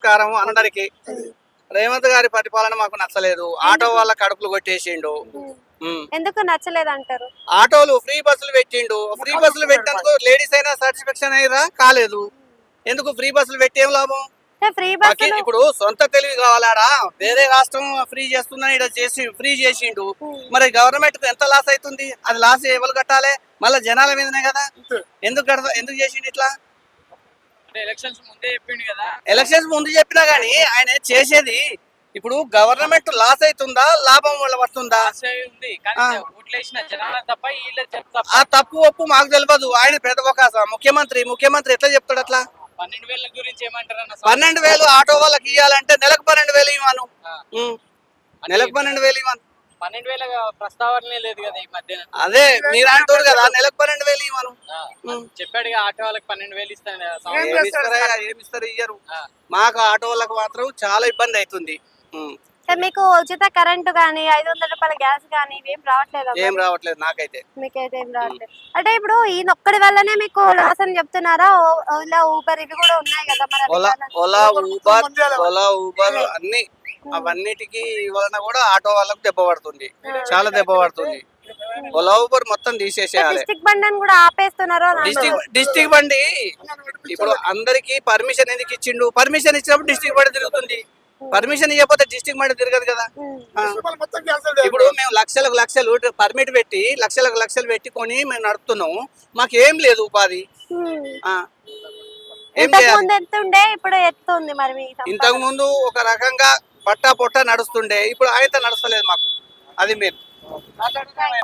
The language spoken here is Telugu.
నమస్కారం అందరికి. రేవంత్ గారి పరిపాలన మాకు నచ్చలేదు. ఆటో వాళ్ళ కడుపులు కొట్టేసిండు. ఎందుకు నచ్చలేదు అంటారు? ఆటోలు ఫ్రీ బస్సులు పెట్టిండు. ఫ్రీ బస్సులు పెట్టినందుకు లేడీస్ అయినా సాటిస్ఫాక్షన్ అయ్యారా? కాలేదు. ఎందుకు ఫ్రీ బస్సులు పెట్టి ఏం లాభం? ఫ్రీ బస్సులు ఇప్పుడు సొంత తెలివి కావాలాడా? వేరే రాష్ట్రం ఫ్రీ చేస్తుందని ఇక్కడ చేసి ఫ్రీ చేసిండు. మరి గవర్నమెంట్ ఎంత లాస్ అవుతుంది? అది లాస్ ఎవరు కట్టాలి? మళ్ళీ జనాల మీదనే కదా. ఎందుకు చేసిండు ఇట్లా? ఎలక్షన్స్ ముందే చెప్పిండు కదా. ఎలక్షన్స్ ముందు చెప్పినా గానీ ఆయన చేసేది ఇప్పుడు గవర్నమెంట్ లాస్ అవుతుందా, లాభం వల్ల వస్తుందా? ఉంది కానీ ఓట్లేసిన జనాల తప్ప వీళ్ళే చెప్తారు. ఆ తప్పు ఒప్పు మాకు తెలియదు. ఆయన పెద్ద ఒక ముఖ్యమంత్రి ఎట్లా చెప్తాడు అట్లా? 12,000 గురించి ఏమంటారు అన్న? 12,000 ఆటో వాళ్ళకి ఇవ్వాలంటే నెలకు 12,000 ఇవ్వను. నెలకు 12,000 ఇవ్వను. 12,000 ప్రస్తావనే లేదు కదా ఈ మధ్యన. అదే మీరు అంటారు కదా, నెలకు 12,000 ఇవ్వను. చెప్పాడు ఆటో వాళ్ళకి 12,000 ఇస్తాను. ఏమిస్తారు? ఇయ్యరు. మాకు ఆటో వాళ్ళకి మాత్రం చాలా ఇబ్బంది అవుతుంది. మీకు ఉచిత కరెంటు గానీ 500 రూపాయల గ్యాస్ గానీ ఏం రావట్లేదు? ఏం రావట్లేదు నాకైతే. మీకైతే ఏం రావట్లేదు అంటే ఇప్పుడు ఈయన ఒక్కడి వల్లనే మీకు లాస్ అని చెప్తున్నారా? ఓలా ఊబర్ ఇవి కూడా ఉన్నాయి కదా, మరి అవి ఓలా ఊబర్ అన్ని అవన్నిటికి వలన కూడా ఆటో వాళ్ళకు దెబ్బ పడుతుంది. చాలా దెబ్బ పడుతుంది. ఓలా ఊబర్ మొత్తం తీసేసేయాలి. డిస్ట్రిక్ట్ బండి కూడా ఆపేస్తున్నారు. డిస్ట్రిక్ట్ బండి ఇప్పుడు అందరికి పర్మిషన్ ఎందుకు ఇచ్చిండు? పర్మిషన్ ఇచ్చినప్పుడు డిస్ట్రిక్ట్ బండి తిరుగుతుంది. పర్మిషన్ ఇవ్వకపోతే డిస్ట్రిక్ట్ బండి తిరగదు కదా. ఇప్పుడు మేము లక్షలు పర్మిట్ పెట్టి లక్షలు పెట్టుకొని మేము నడుపుతున్నాము. మాకు ఏం లేదు ఉపాధి. ఏం చేయాలి? ఇంతకు ముందు ఒక రకంగా పొట్ట నడుస్తుండే, ఇప్పుడు ఆయన నడుస్తలేదు మాకు. అది మీరు